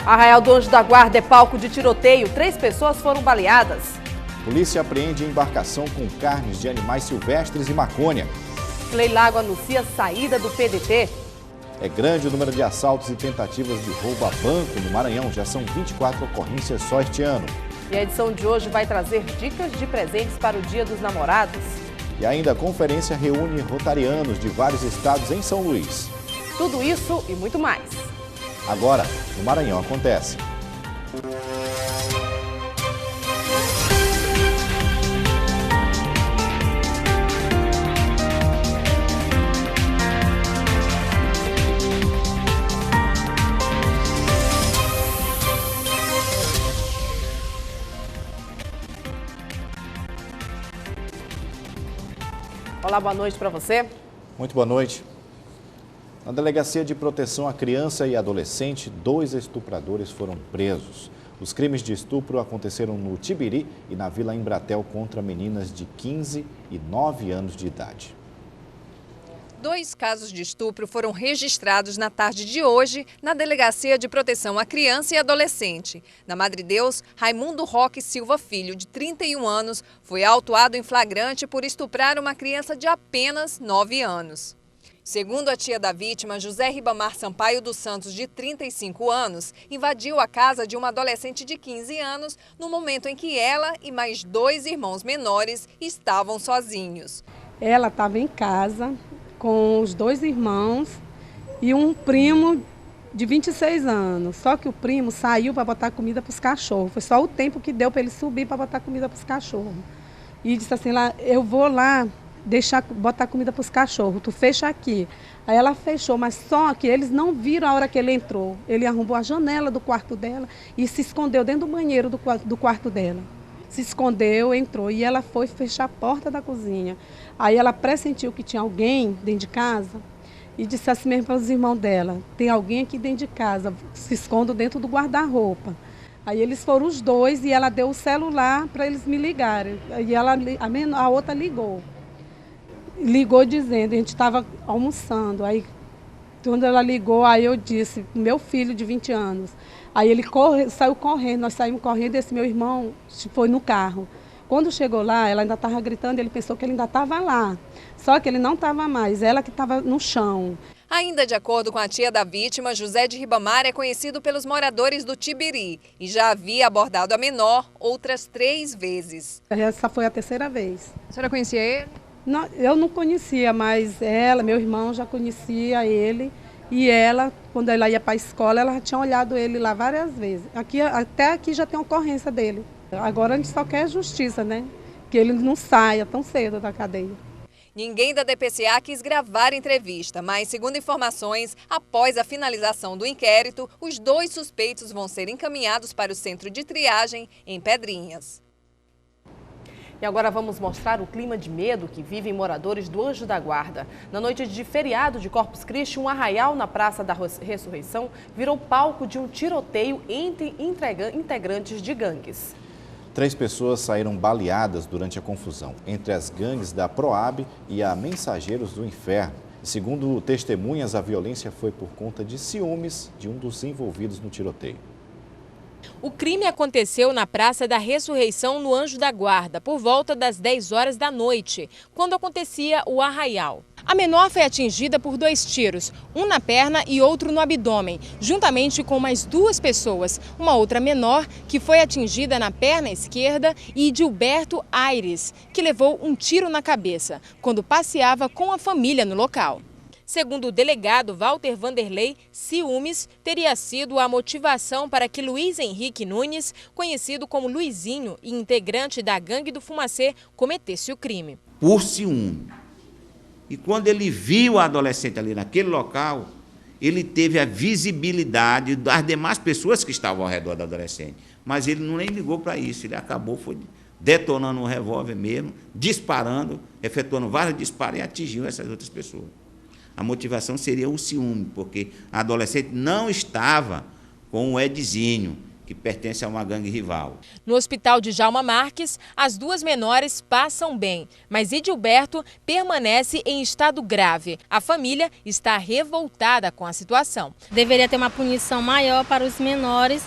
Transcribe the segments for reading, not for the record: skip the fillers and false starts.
Arraial do Anjo da Guarda é palco de tiroteio. 3 pessoas foram baleadas. Polícia apreende embarcação com carnes de animais silvestres e maconha. Leilago anuncia saída do PDT. É grande o número de assaltos e tentativas de roubo a banco no Maranhão. Já são 24 ocorrências só este ano. E a edição de hoje vai trazer dicas de presentes para o Dia dos Namorados. E ainda a conferência reúne rotarianos de vários estados em São Luís. Tudo isso e muito mais. Agora, no Maranhão acontece. Olá, boa noite para você. Muito boa noite. Na Delegacia de Proteção à Criança e Adolescente, 2 estupradores foram presos. Os crimes de estupro aconteceram no Tibiri e na Vila Embratel contra meninas de 15 e 9 anos de idade. 2 casos de estupro foram registrados na tarde de hoje na Delegacia de Proteção à Criança e Adolescente. Na Madredeus, Raimundo Roque Silva Filho, de 31 anos, foi autuado em flagrante por estuprar uma criança de apenas 9 anos. Segundo a tia da vítima, José Ribamar Sampaio dos Santos, de 35 anos, invadiu a casa de uma adolescente de 15 anos no momento em que ela e mais 2 irmãos menores estavam sozinhos. Ela estava em casa com os 2 irmãos e um primo de 26 anos. Só que o primo saiu para botar comida para os cachorros. Foi só o tempo que deu para ele subir para botar comida para os cachorros. E disse assim, lá, eu vou lá botar comida para os cachorros, tu fecha aqui. Aí ela fechou, mas só que eles não viram a hora que ele entrou. Ele arrombou a janela do quarto dela e se escondeu dentro do banheiro do quarto dela. Se escondeu, entrou e ela foi fechar a porta da cozinha. Aí ela pressentiu que tinha alguém dentro de casa e disse assim mesmo para os irmãos dela, tem alguém aqui dentro de casa, se esconde dentro do guarda-roupa. Aí eles foram os 2 e ela deu o celular para eles me ligarem. E a outra ligou. Ligou dizendo, a gente estava almoçando. Aí quando ela ligou, aí eu disse, meu filho de 20 anos. Aí ele saiu correndo, nós saímos correndo e esse meu irmão foi no carro. Quando chegou lá, ela ainda estava gritando, ele pensou que ele ainda estava lá. Só que ele não estava mais, ela que estava no chão. Ainda de acordo com a tia da vítima, José de Ribamar é conhecido pelos moradores do Tibiri e já havia abordado a menor outras 3 vezes. Essa foi a 3ª vez. A senhora conhecia ele? Não, eu não conhecia, mas ela, meu irmão já conhecia ele. E ela, quando ela ia para a escola, ela já tinha olhado ele lá várias vezes. Até aqui já tem ocorrência dele. Agora a gente só quer justiça, né? Que ele não saia tão cedo da cadeia. Ninguém da DPCA quis gravar a entrevista, mas, segundo informações, após a finalização do inquérito, os 2 suspeitos vão ser encaminhados para o centro de triagem em Pedrinhas. E agora vamos mostrar o clima de medo que vivem moradores do Anjo da Guarda. Na noite de feriado de Corpus Christi, um arraial na Praça da Ressurreição virou palco de um tiroteio entre integrantes de gangues. 3 pessoas saíram baleadas durante a confusão entre as gangues da Proab e a Mensageiros do Inferno. Segundo testemunhas, a violência foi por conta de ciúmes de um dos envolvidos no tiroteio. O crime aconteceu na Praça da Ressurreição, no Anjo da Guarda, por volta das 10 horas da noite, quando acontecia o arraial. A menor foi atingida por 2 tiros, um na perna e outro no abdômen, juntamente com mais 2 pessoas. Uma outra menor que foi atingida na perna esquerda e Gilberto Aires, que levou um tiro na cabeça, quando passeava com a família no local. Segundo o delegado Walter Vanderlei, ciúmes teria sido a motivação para que Luiz Henrique Nunes, conhecido como Luizinho e integrante da Gangue do Fumacê, cometesse o crime. Por ciúme. E quando ele viu a adolescente ali naquele local, ele teve a visibilidade das demais pessoas que estavam ao redor da adolescente. Mas ele nem ligou para isso, ele acabou detonando um revólver mesmo, disparando, efetuando vários disparos e atingiu essas outras pessoas. A motivação seria o ciúme, porque a adolescente não estava com o Edzinho, que pertence a uma gangue rival. No hospital de Djalma Marques, as duas menores passam bem, mas Edilberto permanece em estado grave. A família está revoltada com a situação. Deveria ter uma punição maior para os menores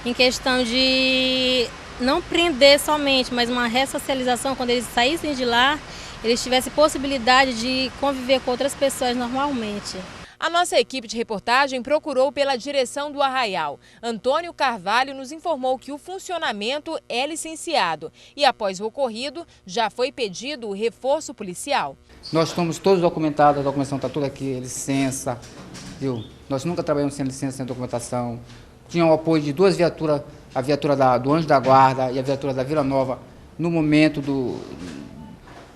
em questão de não prender somente, mas uma ressocialização. Quando eles saíssem de lá, eles tivessem possibilidade de conviver com outras pessoas normalmente. A nossa equipe de reportagem procurou pela direção do Arraial. Antônio Carvalho nos informou que o funcionamento é licenciado e, após o ocorrido, já foi pedido o reforço policial. Nós estamos todos documentados, a documentação está toda aqui, licença, viu? Nós nunca trabalhamos sem licença, sem documentação. Tinha o apoio de duas viaturas, a viatura do Anjo da Guarda e a viatura da Vila Nova, no momento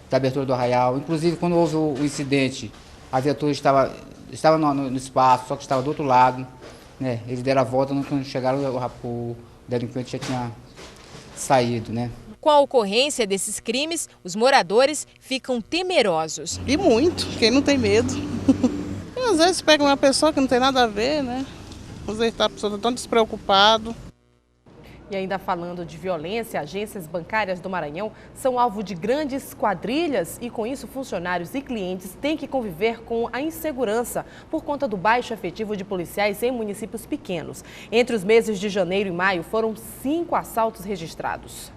da abertura do Arraial. Inclusive, quando houve o incidente, a viatura estava no espaço, só que estava do outro lado, né? Eles deram a volta, quando chegaram o delinquente já tinha saído, né? Com a ocorrência desses crimes, os moradores ficam temerosos. E muito, quem não tem medo. E às vezes pega uma pessoa que não tem nada a ver, né? Às vezes a pessoa está tão despreocupada. E ainda falando de violência, agências bancárias do Maranhão são alvo de grandes quadrilhas e, com isso, funcionários e clientes têm que conviver com a insegurança por conta do baixo efetivo de policiais em municípios pequenos. Entre os meses de janeiro e maio, foram 5 assaltos registrados.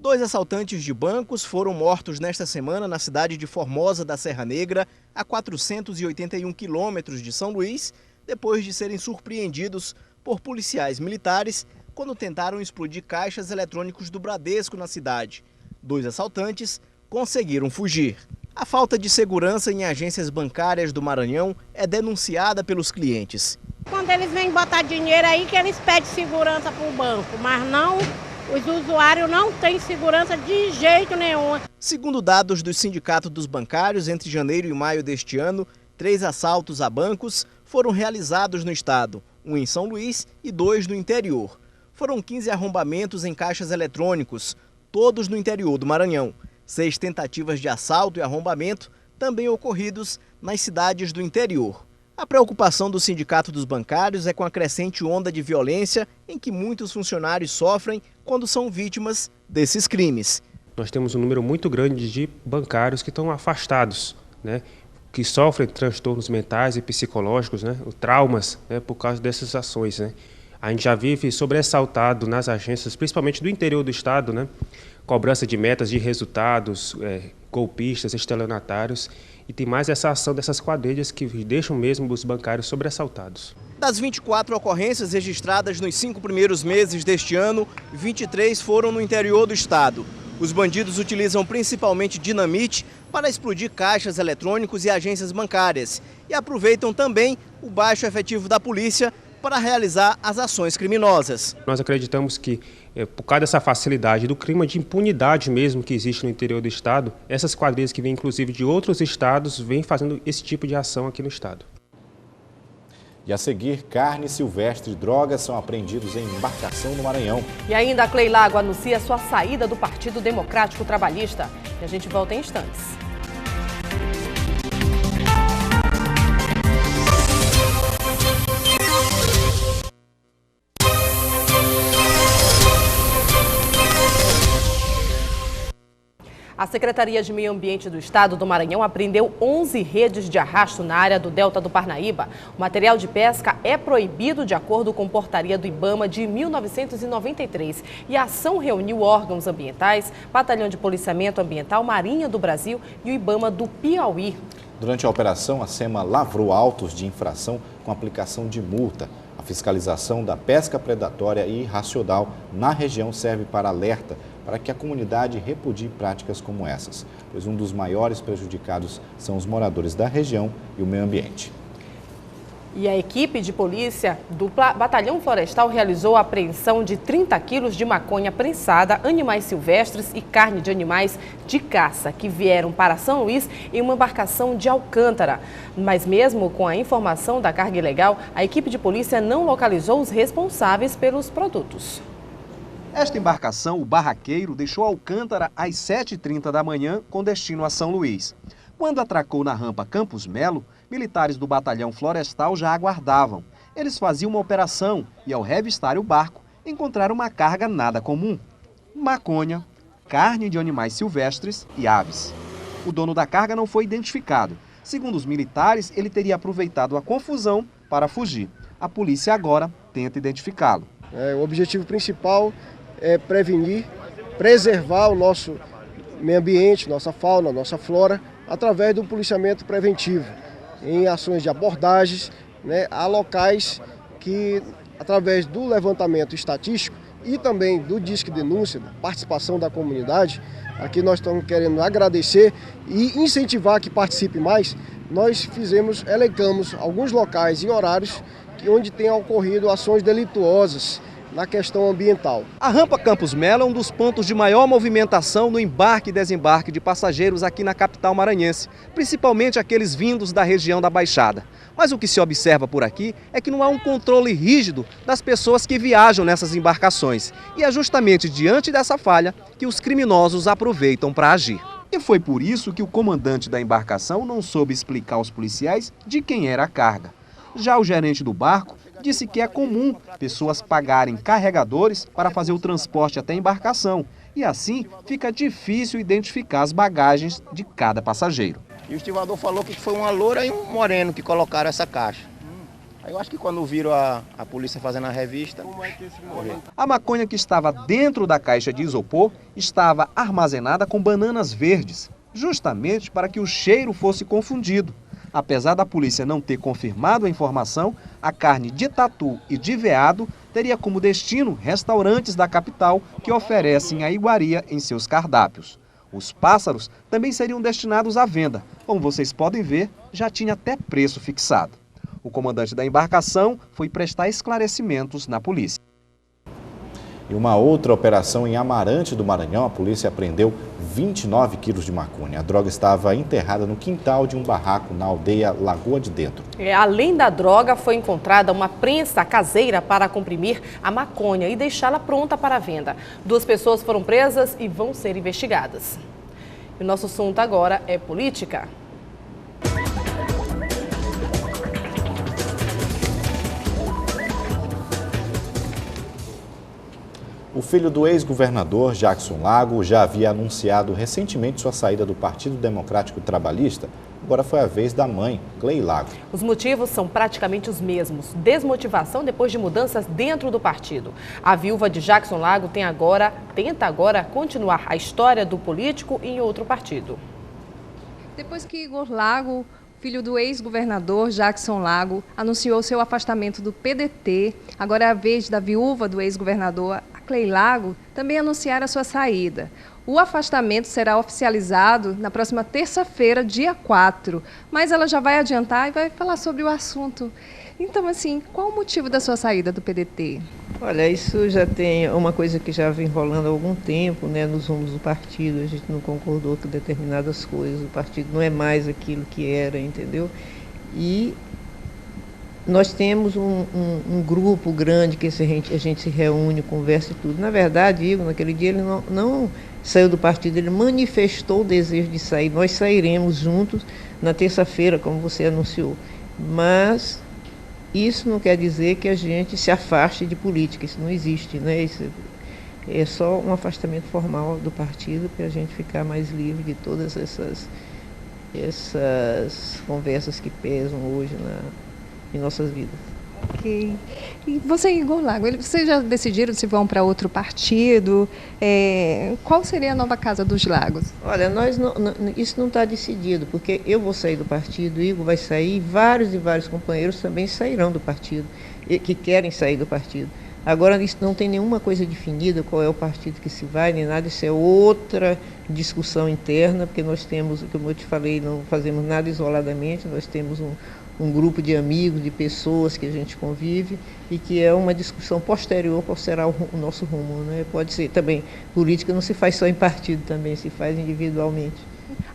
2 assaltantes de bancos foram mortos nesta semana na cidade de Formosa da Serra Negra, a 481 quilômetros de São Luís, depois de serem surpreendidos por policiais militares quando tentaram explodir caixas eletrônicos do Bradesco na cidade. 2 assaltantes conseguiram fugir. A falta de segurança em agências bancárias do Maranhão é denunciada pelos clientes. Quando eles vêm botar dinheiro aí que eles pedem segurança para o banco, mas não, os usuários não têm segurança de jeito nenhum. Segundo dados do Sindicato dos Bancários, entre janeiro e maio deste ano, 3 assaltos a bancos foram realizados no estado, 1 em São Luís e 2 no interior. Foram 15 arrombamentos em caixas eletrônicos, todos no interior do Maranhão. 6 tentativas de assalto e arrombamento, também ocorridos nas cidades do interior. A preocupação do Sindicato dos Bancários é com a crescente onda de violência em que muitos funcionários sofrem quando são vítimas desses crimes. Nós temos um número muito grande de bancários que estão afastados, né? Que sofrem transtornos mentais e psicológicos, né? Traumas, né? Por causa dessas ações, né? A gente já vive sobressaltado nas agências, principalmente do interior do estado, né? Cobrança de metas de resultados, golpistas, estelionatários. E tem mais essa ação dessas quadrilhas que deixam mesmo os bancários sobressaltados. Das 24 ocorrências registradas nos 5 primeiros meses deste ano, 23 foram no interior do estado. Os bandidos utilizam principalmente dinamite para explodir caixas eletrônicos e agências bancárias. E aproveitam também o baixo efetivo da polícia para realizar as ações criminosas. Nós acreditamos que, por causa dessa facilidade do clima de impunidade mesmo que existe no interior do estado, essas quadrilhas que vêm inclusive de outros estados, vêm fazendo esse tipo de ação aqui no estado. E a seguir, carne silvestre e drogas são apreendidos em embarcação no Maranhão. E ainda a Cleilago anuncia sua saída do Partido Democrático Trabalhista. E a gente volta em instantes. A Secretaria de Meio Ambiente do Estado do Maranhão apreendeu 11 redes de arrasto na área do Delta do Parnaíba. O material de pesca é proibido de acordo com portaria do IBAMA de 1993. E a ação reuniu órgãos ambientais, Batalhão de Policiamento Ambiental, Marinha do Brasil e o IBAMA do Piauí. Durante a operação, a SEMA lavrou autos de infração com aplicação de multa. A fiscalização da pesca predatória e irracional na região serve para alerta para que a comunidade repudie práticas como essas, pois um dos maiores prejudicados são os moradores da região e o meio ambiente. E a equipe de polícia do Batalhão Florestal realizou a apreensão de 30 quilos de maconha prensada, animais silvestres e carne de animais de caça, que vieram para São Luís em uma embarcação de Alcântara. Mas mesmo com a informação da carga ilegal, a equipe de polícia não localizou os responsáveis pelos produtos. Esta embarcação, o Barraqueiro, deixou Alcântara às 7h30 da manhã com destino a São Luís. Quando atracou na rampa Campos Melo, militares do Batalhão Florestal já aguardavam. Eles faziam uma operação e, ao revistar o barco, encontraram uma carga nada comum: maconha, carne de animais silvestres e aves. O dono da carga não foi identificado. Segundo os militares, ele teria aproveitado a confusão para fugir. A polícia agora tenta identificá-lo. O objetivo principal é prevenir, preservar o nosso meio ambiente, nossa fauna, nossa flora, através do policiamento preventivo, em ações de abordagens, a locais que, através do levantamento estatístico e também do Disque Denúncia, da participação da comunidade, aqui nós estamos querendo agradecer e incentivar que participe mais. Nós elencamos alguns locais e horários onde tenham ocorrido ações delituosas na questão ambiental. A rampa Campos Melo é um dos pontos de maior movimentação no embarque e desembarque de passageiros aqui na capital maranhense, principalmente aqueles vindos da região da Baixada. Mas o que se observa por aqui é que não há um controle rígido das pessoas que viajam nessas embarcações. E é justamente diante dessa falha que os criminosos aproveitam para agir. E foi por isso que o comandante da embarcação não soube explicar aos policiais de quem era a carga. Já o gerente do barco disse que é comum pessoas pagarem carregadores para fazer o transporte até a embarcação. E assim fica difícil identificar as bagagens de cada passageiro. E o estivador falou que foi uma loura e um moreno que colocaram essa caixa. Aí eu acho que quando viram a polícia fazendo a revista... A maconha que estava dentro da caixa de isopor estava armazenada com bananas verdes, justamente para que o cheiro fosse confundido. Apesar da polícia não ter confirmado a informação, a carne de tatu e de veado teria como destino restaurantes da capital que oferecem a iguaria em seus cardápios. Os pássaros também seriam destinados à venda. Como vocês podem ver, já tinha até preço fixado. O comandante da embarcação foi prestar esclarecimentos na polícia. Em uma outra operação em Amarante do Maranhão, a polícia apreendeu 29 quilos de maconha. A droga estava enterrada no quintal de um barraco na aldeia Lagoa de Dentro. Além da droga, foi encontrada uma prensa caseira para comprimir a maconha e deixá-la pronta para a venda. 2 pessoas foram presas e vão ser investigadas. E o nosso assunto agora é política. O filho do ex-governador Jackson Lago já havia anunciado recentemente sua saída do Partido Democrático Trabalhista. Agora foi a vez da mãe, Clei Lago. Os motivos são praticamente os mesmos. Desmotivação depois de mudanças dentro do partido. A viúva de Jackson Lago tenta agora continuar a história do político em outro partido. Depois que Igor Lago, filho do ex-governador Jackson Lago, anunciou seu afastamento do PDT, agora é a vez da viúva do ex-governador, Clei Lago, também anunciar a sua saída. O afastamento será oficializado na próxima terça-feira, dia 4, mas ela já vai adiantar e vai falar sobre o assunto. Então, assim, qual o motivo da sua saída do PDT? Olha, isso já tem uma coisa que já vem rolando há algum tempo, né, nos rumos do partido. A gente não concordou com determinadas coisas. O partido não é mais aquilo que era, entendeu? E nós temos um grupo grande que a gente se reúne, conversa e tudo. Na verdade, Igor, naquele dia ele não saiu do partido, ele manifestou o desejo de sair. Nós sairemos juntos na terça-feira, como você anunciou. Mas isso não quer dizer que a gente se afaste de política, isso não existe, né? Isso é só um afastamento formal do partido para a gente ficar mais livre de todas essas conversas que pesam hoje em nossas vidas. Ok. E você, Igor Lago, vocês já decidiram se vão para outro partido? Qual seria a nova Casa dos Lagos? Olha, isso não está decidido, porque eu vou sair do partido, o Igor vai sair, vários e vários companheiros também sairão do partido, que querem sair do partido. Agora, isso não tem nenhuma coisa definida, qual é o partido que se vai, nem nada, isso é outra discussão interna, porque nós temos, como eu te falei, não fazemos nada isoladamente, nós temos um grupo de amigos, de pessoas que a gente convive e que é uma discussão posterior qual será o nosso rumo, né? Pode ser também, política não se faz só em partido também, se faz individualmente.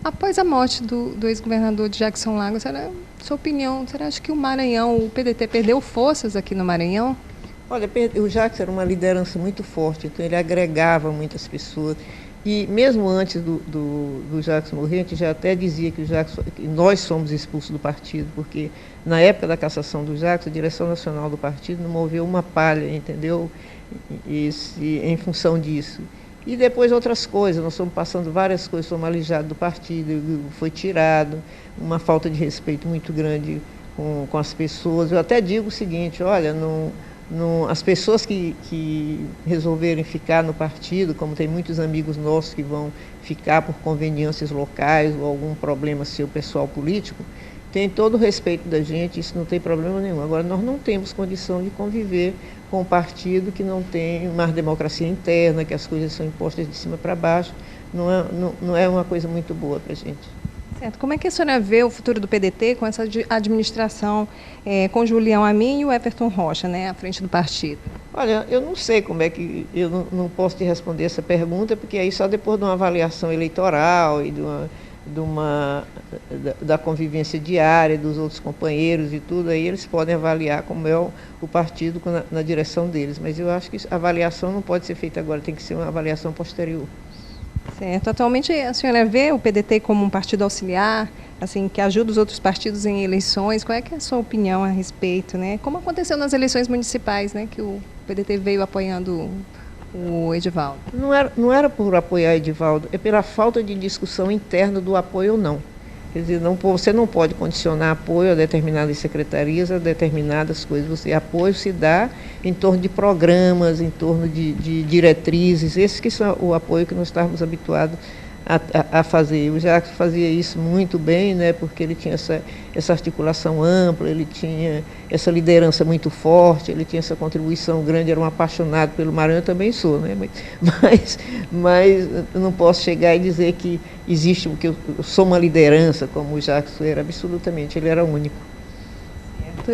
Após a morte do ex-governador Jackson Lago, sua opinião, você acha que o Maranhão, o PDT perdeu forças aqui no Maranhão? Olha, o Jackson era uma liderança muito forte, então ele agregava muitas pessoas. E mesmo antes do Jackson morrer, a gente já até dizia que nós somos expulsos do partido, porque na época da cassação do Jackson, a direção nacional do partido não moveu uma palha, entendeu? em função disso. E depois outras coisas, nós estamos passando várias coisas, somos alijados do partido, foi tirado, uma falta de respeito muito grande com as pessoas. Eu até digo o seguinte, olha, as pessoas que resolverem ficar no partido, como tem muitos amigos nossos que vão ficar por conveniências locais ou algum problema seu pessoal político, tem todo o respeito da gente, isso não tem problema nenhum. Agora, nós não temos condição de conviver com um partido que não tem mais democracia interna, que as coisas são impostas de cima para baixo. Não é uma coisa muito boa para a gente. Certo. Como é que a senhora vê o futuro do PDT com essa administração com Julião Amin e o Everton Rocha, né, à frente do partido? Olha, eu não sei como é que... Eu não posso te responder essa pergunta, porque aí só depois de uma avaliação eleitoral e da convivência diária dos outros companheiros e tudo, aí eles podem avaliar como é o partido na direção deles. Mas eu acho que a avaliação não pode ser feita agora, tem que ser uma avaliação posterior. Certo. Atualmente a senhora vê o PDT como um partido auxiliar, assim, que ajuda os outros partidos em eleições. Qual é que é a sua opinião a respeito, né? Como aconteceu nas eleições municipais, né, que o PDT veio apoiando o Edivaldo? Não era por apoiar Edivaldo, é pela falta de discussão interna do apoio ou não. Quer dizer, você não pode condicionar apoio a determinadas secretarias, a determinadas coisas. Apoio se dá em torno de programas, em torno de diretrizes, esses que são o apoio que nós estávamos habituados a fazer. O Jacques fazia isso muito bem, né, porque ele tinha essa articulação ampla, ele tinha essa liderança muito forte, ele tinha essa contribuição grande, era um apaixonado pelo Maranhão, eu também sou, né, mas eu não posso chegar e dizer que existe, porque eu sou uma liderança como o Jacques era, absolutamente, ele era único.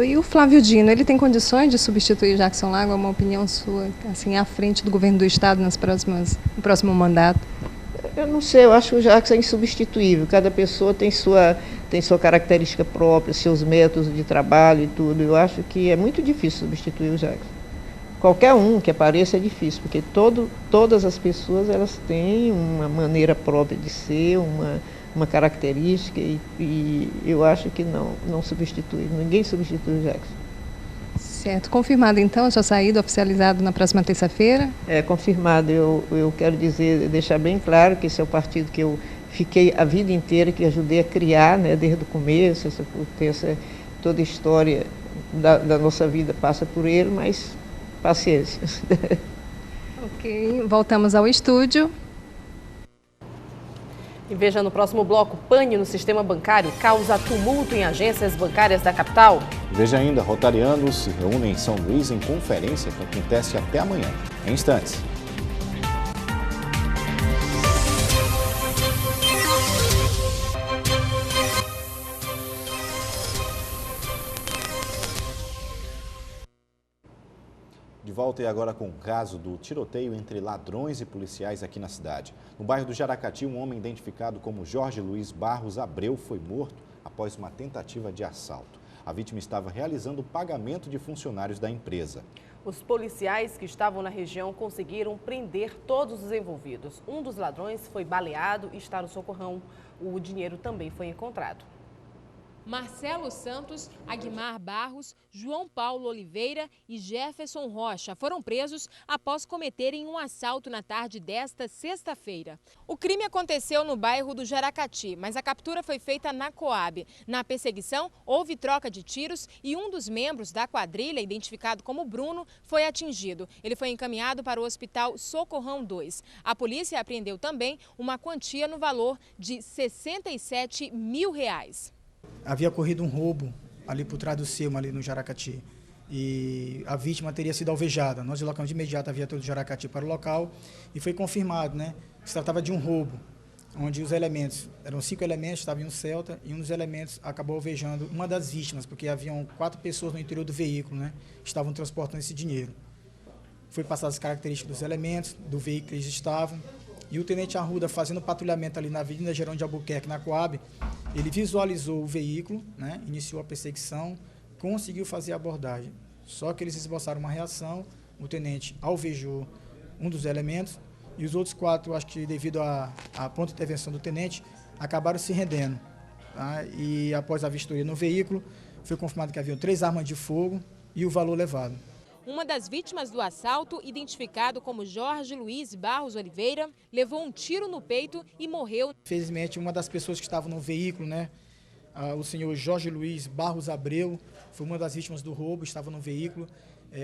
E o Flávio Dino, ele tem condições de substituir Jackson Lago? É uma opinião sua, assim, à frente do governo do Estado no próximo mandato? Eu não sei, eu acho que o Jacques é insubstituível. Cada pessoa tem sua característica própria, seus métodos de trabalho e tudo. Eu acho que é muito difícil substituir o Jacques. Qualquer um que apareça é difícil, porque todas as pessoas elas têm uma maneira própria de ser, uma característica, e eu acho que não substitui. Ninguém substitui o Jacques. Certo. Confirmado, então, a sua saída, oficializado na próxima terça-feira? É, confirmado. Eu quero deixar bem claro que esse é o partido que eu fiquei a vida inteira, que ajudei a criar, né, desde o começo, toda a história da nossa vida passa por ele, mas paciência. Ok, voltamos ao estúdio. E veja no próximo bloco, pane no sistema bancário causa tumulto em agências bancárias da capital. Veja ainda, rotarianos se reúnem em São Luís em conferência que acontece até amanhã. Em instantes. De volta e agora com o caso do tiroteio entre ladrões e policiais aqui na cidade. No bairro do Jaracati, um homem identificado como Jorge Luiz Barros Abreu foi morto após uma tentativa de assalto. A vítima estava realizando o pagamento de funcionários da empresa. Os policiais que estavam na região conseguiram prender todos os envolvidos. Um dos ladrões foi baleado e está no socorrão. O dinheiro também foi encontrado. Marcelo Santos, Aguimar Barros, João Paulo Oliveira e Jefferson Rocha foram presos após cometerem um assalto na tarde desta sexta-feira. O crime aconteceu no bairro do Jaracati, mas a captura foi feita na Coab. Na perseguição, houve troca de tiros e um dos membros da quadrilha, identificado como Bruno, foi atingido. Ele foi encaminhado para o Hospital Socorrão 2. A polícia apreendeu também uma quantia no valor de R$67 mil. Havia ocorrido um roubo ali por trás do Selma, ali no Jaracati, e a vítima teria sido alvejada. Nós deslocamos de imediato a viatura do Jaracati para o local e foi confirmado, né, que se tratava de um roubo, onde os elementos, eram 5 elementos, estavam em um Celta, e um dos elementos acabou alvejando uma das vítimas, porque haviam 4 pessoas no interior do veículo, né, que estavam transportando esse dinheiro. Foi passadas as características dos elementos, do veículo que eles estavam, e o tenente Arruda, fazendo patrulhamento ali na Avenida Gerão de Albuquerque, na Coab, ele visualizou o veículo, né, iniciou a perseguição, conseguiu fazer a abordagem. Só que eles esboçaram uma reação, o tenente alvejou um dos elementos e os outros 4, acho que devido à pronta intervenção do tenente, acabaram se rendendo. Tá? E após a vistoria no veículo, foi confirmado que haviam 3 armas de fogo e o valor levado. Uma das vítimas do assalto, identificado como Jorge Luiz Barros Oliveira, levou um tiro no peito e morreu. Infelizmente, uma das pessoas que estava no veículo, né, o senhor Jorge Luiz Barros Abreu, foi uma das vítimas do roubo, estava no veículo,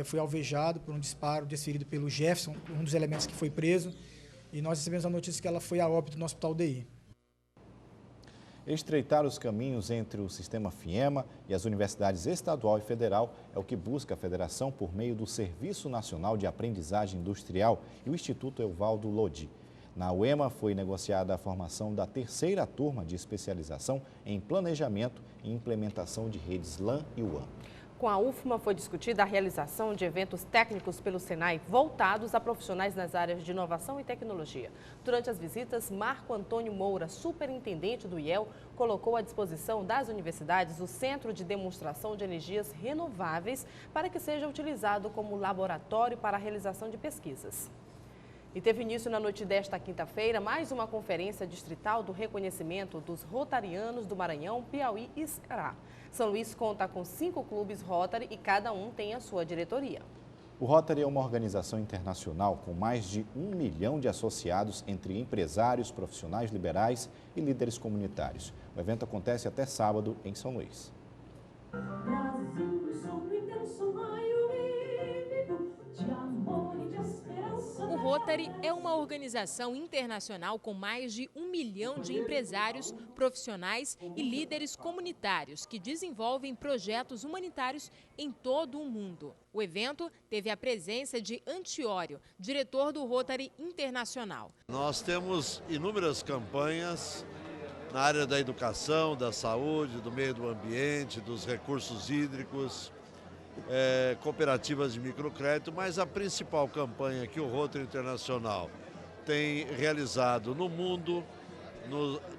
foi alvejado por um disparo desferido pelo Jefferson, um dos elementos que foi preso, e nós recebemos a notícia que ela foi a óbito no Hospital DI. Estreitar os caminhos entre o sistema FIEMA e as universidades estadual e federal é o que busca a federação por meio do Serviço Nacional de Aprendizagem Industrial e o Instituto Evaldo Lodi. Na UEMA foi negociada a formação da terceira turma de especialização em planejamento e implementação de redes LAN e WAN. Com a UFMA foi discutida a realização de eventos técnicos pelo Senai voltados a profissionais nas áreas de inovação e tecnologia. Durante as visitas, Marco Antônio Moura, superintendente do IEL, colocou à disposição das universidades o Centro de Demonstração de Energias Renováveis para que seja utilizado como laboratório para a realização de pesquisas. E teve início na noite desta quinta-feira mais uma conferência distrital do reconhecimento dos rotarianos do Maranhão, Piauí e Ceará. São Luís conta com 5 clubes Rotary e cada um tem a sua diretoria. O Rotary é uma organização internacional com mais de 1 milhão de associados entre empresários, profissionais liberais e líderes comunitários. O evento acontece até sábado em São Luís. O Rotary é uma organização internacional com mais de 1 milhão de empresários, profissionais e líderes comunitários que desenvolvem projetos humanitários em todo o mundo. O evento teve a presença de Antiório, diretor do Rotary Internacional. Nós temos inúmeras campanhas na área da educação, da saúde, do meio do ambiente, dos recursos hídricos, cooperativas de microcrédito, mas a principal campanha que o Rotary Internacional tem realizado no mundo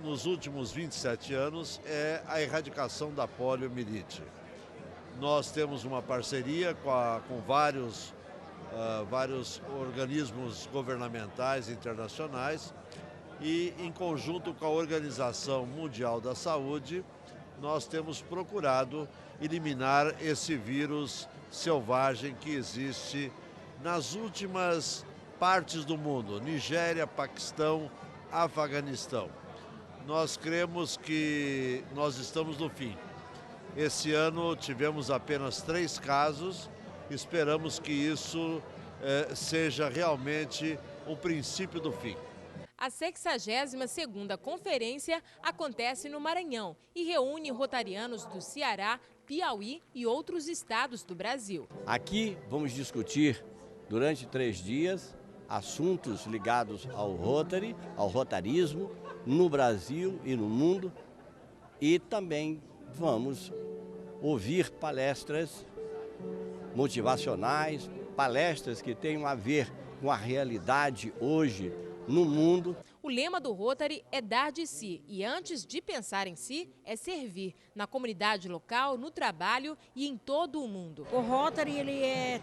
nos últimos 27 anos é a erradicação da poliomielite. Nós temos uma parceria com vários organismos governamentais internacionais e, em conjunto com a Organização Mundial da Saúde, nós temos procurado eliminar esse vírus selvagem que existe nas últimas partes do mundo, Nigéria, Paquistão, Afeganistão. Nós cremos que nós estamos no fim. Esse ano tivemos apenas 3 casos, esperamos que isso seja realmente o princípio do fim. A 62ª conferência acontece no Maranhão e reúne rotarianos do Ceará, Piauí e outros estados do Brasil. Aqui vamos discutir durante 3 dias assuntos ligados ao Rotary, ao rotarismo no Brasil e no mundo, e também vamos ouvir palestras motivacionais, palestras que tenham a ver com a realidade hoje no mundo. O lema do Rotary é dar de si e, antes de pensar em si, é servir na comunidade local, no trabalho e em todo o mundo. O Rotary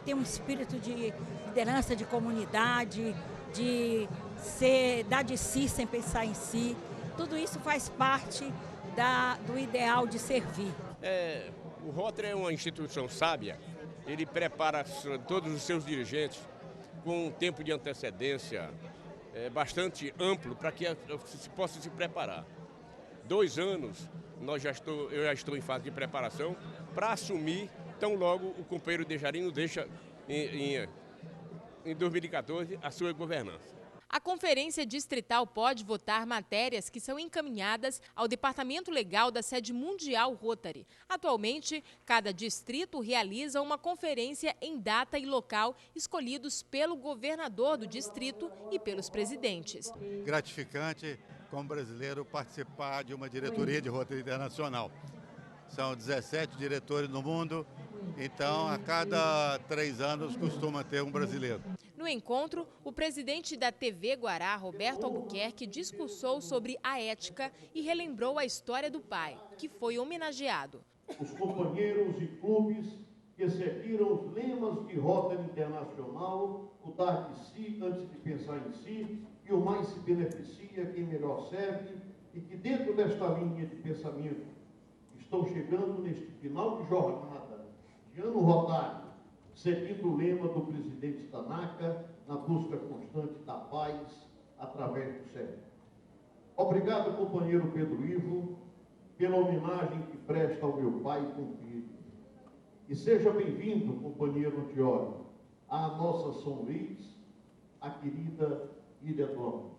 tem um espírito de liderança, de comunidade, de dar de si sem pensar em si. Tudo isso faz parte do ideal de servir. O Rotary é uma instituição sábia, ele prepara todos os seus dirigentes com um tempo de antecedência bastante amplo para que se possa se preparar. 2 anos eu já estou em fase de preparação para assumir, tão logo o companheiro Dejarino deixa em 2014 a sua governança. A Conferência Distrital pode votar matérias que são encaminhadas ao Departamento Legal da sede mundial Rotary. Atualmente, cada distrito realiza uma conferência em data e local escolhidos pelo governador do distrito e pelos presidentes. Gratificante, como brasileiro, participar de uma diretoria de Rotary Internacional. São 17 diretores no mundo, então a cada 3 anos costuma ter um brasileiro. No encontro, o presidente da TV Guará, Roberto Albuquerque, discursou sobre a ética e relembrou a história do pai, que foi homenageado. Os companheiros e clubes que seguiram os lemas de Rotary Internacional, o dar de si antes de pensar em si, e o mais se beneficia quem melhor serve, e que dentro desta linha de pensamento estão chegando neste final de jornada, de ano rotário, seguindo o lema do presidente Tanaka, na busca constante da paz através do céu. Obrigado, companheiro Pedro Ivo, pela homenagem que presta ao meu pai com filho. E seja bem-vindo, companheiro Teório, à nossa São Luís, a querida Ilha do Amor.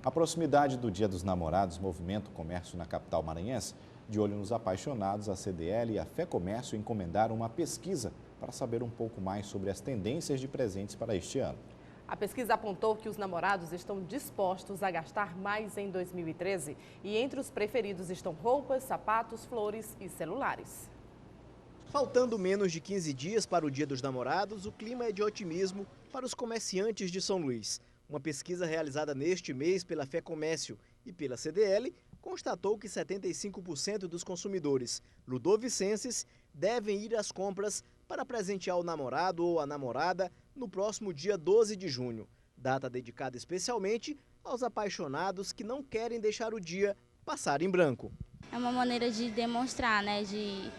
A proximidade do Dia dos Namorados movimenta o comércio na capital maranhense. De olho nos apaixonados, a CDL e a Fé Comércio encomendaram uma pesquisa para saber um pouco mais sobre as tendências de presentes para este ano. A pesquisa apontou que os namorados estão dispostos a gastar mais em 2013 e entre os preferidos estão roupas, sapatos, flores e celulares. Faltando menos de 15 dias para o Dia dos Namorados, o clima é de otimismo para os comerciantes de São Luís. Uma pesquisa realizada neste mês pela Fé Comércio e pela CDL constatou que 75% dos consumidores ludovicenses devem ir às compras para presentear o namorado ou a namorada no próximo dia 12 de junho, data dedicada especialmente aos apaixonados que não querem deixar o dia passar em branco. É uma maneira de demonstrar, né, de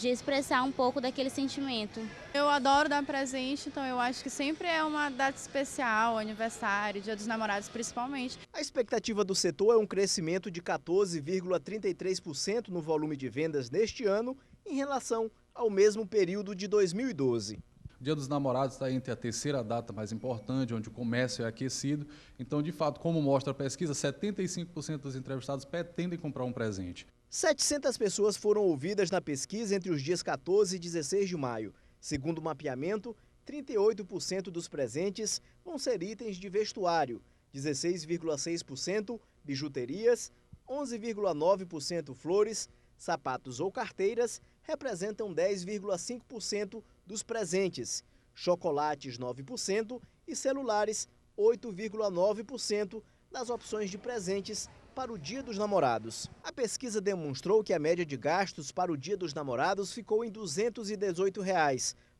expressar um pouco daquele sentimento. Eu adoro dar presente, então eu acho que sempre é uma data especial, aniversário, Dia dos Namorados principalmente. A expectativa do setor é um crescimento de 14,33% no volume de vendas neste ano em relação ao mesmo período de 2012. O Dia dos Namorados está entre a terceira data mais importante, onde o comércio é aquecido. Então, de fato, como mostra a pesquisa, 75% dos entrevistados pretendem comprar um presente. 700 pessoas foram ouvidas na pesquisa entre os dias 14 e 16 de maio. Segundo o mapeamento, 38% dos presentes vão ser itens de vestuário, 16,6% bijuterias, 11,9% flores, sapatos ou carteiras representam 10,5% dos presentes, chocolates 9% e celulares 8,9% das opções de presentes para o Dia dos Namorados. A pesquisa demonstrou que a média de gastos para o Dia dos Namorados ficou em R$ 218,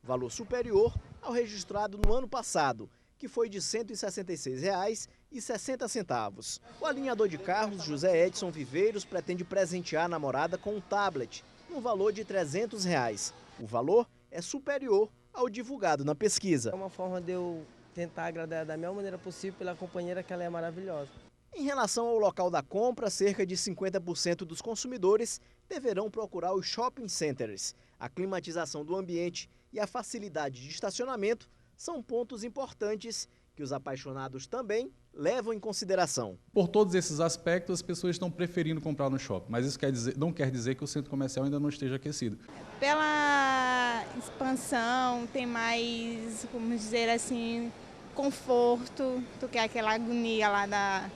valor superior ao registrado no ano passado, que foi de R$ 166,60. O alinhador de carros José Edson Viveiros pretende presentear a namorada com um tablet, no valor de R$ 300. O valor é superior ao divulgado na pesquisa. É uma forma de eu tentar agradar da melhor maneira possível pela companheira, que ela é maravilhosa. Em relação ao local da compra, cerca de 50% dos consumidores deverão procurar os shopping centers. A climatização do ambiente e a facilidade de estacionamento são pontos importantes que os apaixonados também levam em consideração. Por todos esses aspectos, as pessoas estão preferindo comprar no shopping, mas isso não quer dizer que o centro comercial ainda não esteja aquecido. Pela expansão, tem mais, vamos dizer assim, conforto do que aquela agonia lá da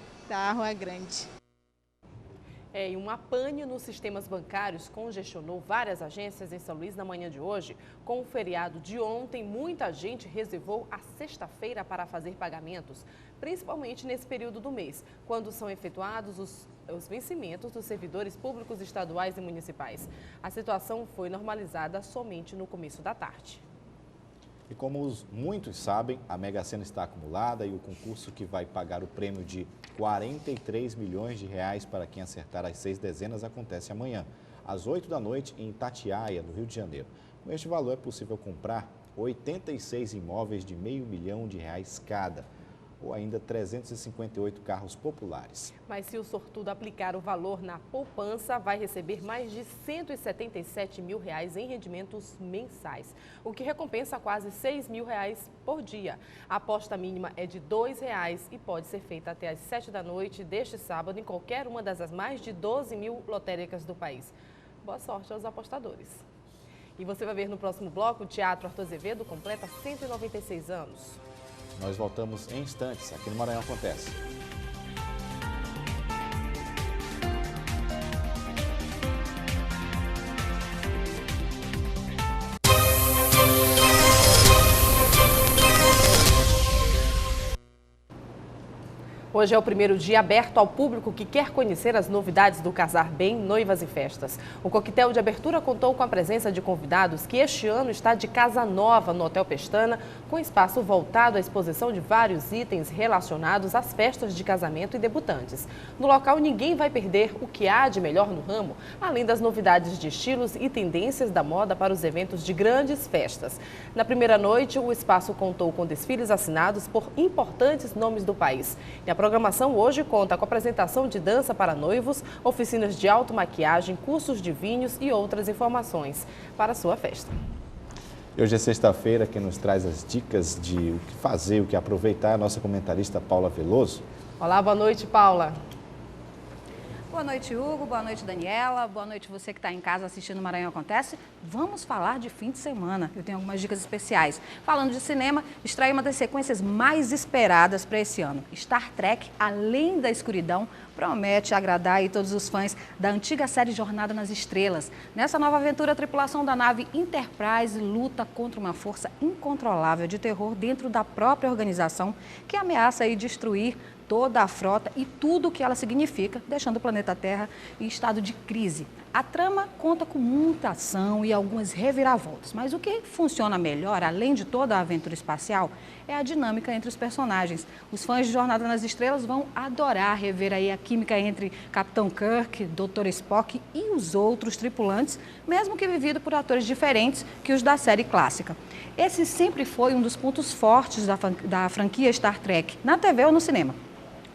Rua Grande. E um apane nos sistemas bancários congestionou várias agências em São Luís na manhã de hoje. Com o feriado de ontem, muita gente reservou a sexta-feira para fazer pagamentos, principalmente nesse período do mês, quando são efetuados os vencimentos dos servidores públicos estaduais e municipais. A situação foi normalizada somente no começo da tarde. E como muitos sabem, a Mega Sena está acumulada e o concurso que vai pagar o prêmio de R$43 milhões para quem acertar as 6 dezenas acontece amanhã, às 8 da noite, em Itatiaia, no Rio de Janeiro. Com este valor é possível comprar 86 imóveis de R$500 milhão cada, ou ainda 358 carros populares. Mas se o sortudo aplicar o valor na poupança, vai receber mais de R$177 mil em rendimentos mensais, o que recompensa quase R$6 mil por dia. A aposta mínima é de R$2 e pode ser feita até às 7 da noite deste sábado em qualquer uma das mais de 12 mil lotéricas do país. Boa sorte aos apostadores. E você vai ver no próximo bloco, o Teatro Arthur Azevedo completa 196 anos. Nós voltamos em instantes. Aqui no Maranhão Acontece. Hoje é o primeiro dia aberto ao público que quer conhecer as novidades do Casar Bem, Noivas e Festas. O coquetel de abertura contou com a presença de convidados que este ano está de casa nova no Hotel Pestana, com espaço voltado à exposição de vários itens relacionados às festas de casamento e debutantes. No local, ninguém vai perder o que há de melhor no ramo, além das novidades de estilos e tendências da moda para os eventos de grandes festas. Na primeira noite, o espaço contou com desfiles assinados por importantes nomes do país. E a programação hoje conta com apresentação de dança para noivos, oficinas de automaquiagem, cursos de vinhos e outras informações para a sua festa. Hoje é sexta-feira, quem nos traz as dicas de o que fazer, o que aproveitar é a nossa comentarista Paula Veloso. Olá, boa noite, Paula. Boa noite, Hugo. Boa noite, Daniela. Boa noite, você que está em casa assistindo o Maranhão Acontece. Vamos falar de fim de semana. Eu tenho algumas dicas especiais. Falando de cinema, extraí uma das sequências mais esperadas para esse ano. Star Trek, Além da Escuridão, promete agradar aí todos os fãs da antiga série Jornada nas Estrelas. Nessa nova aventura, a tripulação da nave Enterprise luta contra uma força incontrolável de terror dentro da própria organização que ameaça aí destruir toda a frota e tudo o que ela significa, deixando o planeta Terra em estado de crise. A trama conta com muita ação e algumas reviravoltas, mas o que funciona melhor, além de toda a aventura espacial, é a dinâmica entre os personagens. Os fãs de Jornada nas Estrelas vão adorar rever aí a química entre Capitão Kirk, Dr. Spock e os outros tripulantes, mesmo que vivido por atores diferentes que os da série clássica. Esse sempre foi um dos pontos fortes da franquia Star Trek, na TV ou no cinema,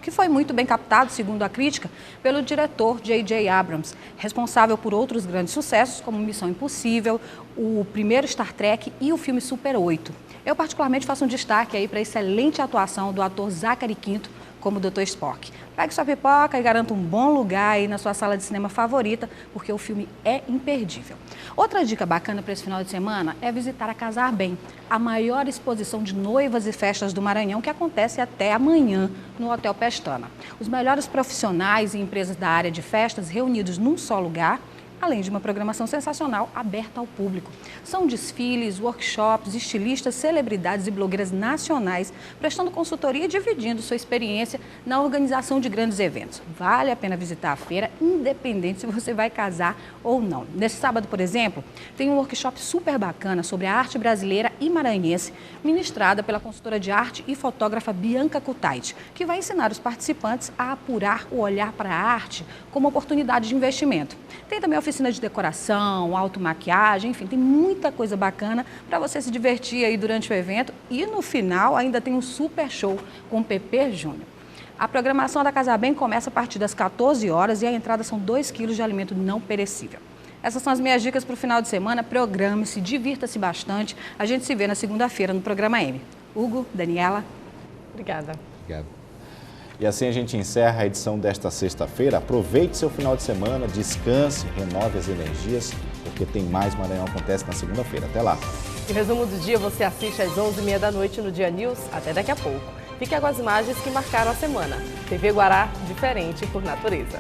que foi muito bem captado, segundo a crítica, pelo diretor J.J. Abrams, responsável por outros grandes sucessos, como Missão Impossível, o primeiro Star Trek e o filme Super 8. Eu, particularmente, faço um destaque aí para a excelente atuação do ator Zachary Quinto como Dr. Spock. Pegue sua pipoca e garanta um bom lugar aí na sua sala de cinema favorita, porque o filme é imperdível. Outra dica bacana para esse final de semana é visitar a Casar Bem, a maior exposição de noivas e festas do Maranhão, que acontece até amanhã no Hotel Pestana. Os melhores profissionais e empresas da área de festas reunidos num só lugar, além de uma programação sensacional aberta ao público. São desfiles, workshops, estilistas, celebridades e blogueiras nacionais prestando consultoria e dividindo sua experiência na organização de grandes eventos. Vale a pena visitar a feira, independente se você vai casar ou não. Nesse sábado, por exemplo, tem um workshop super bacana sobre a arte brasileira e maranhense, ministrada pela consultora de arte e fotógrafa Bianca Kutaiti, que vai ensinar os participantes a apurar o olhar para a arte como oportunidade de investimento. Tem também a oficina de decoração, automaquiagem, enfim, tem muita coisa bacana para você se divertir aí durante o evento. E no final ainda tem um super show com o Pepe Júnior. A programação da Casar Bem começa a partir das 14 horas e a entrada são 2 quilos de alimento não perecível. Essas são as minhas dicas para o final de semana. Programe-se, divirta-se bastante. A gente se vê na segunda-feira no Programa M. Hugo, Daniela. Obrigada. Obrigado. E assim a gente encerra a edição desta sexta-feira. Aproveite seu final de semana, descanse, renove as energias, porque tem mais Maranhão Acontece na segunda-feira. Até lá. O resumo do dia você assiste às 11h30 da noite no Dia News. Até daqui a pouco. Fique com as imagens que marcaram a semana. TV Guará, diferente por natureza.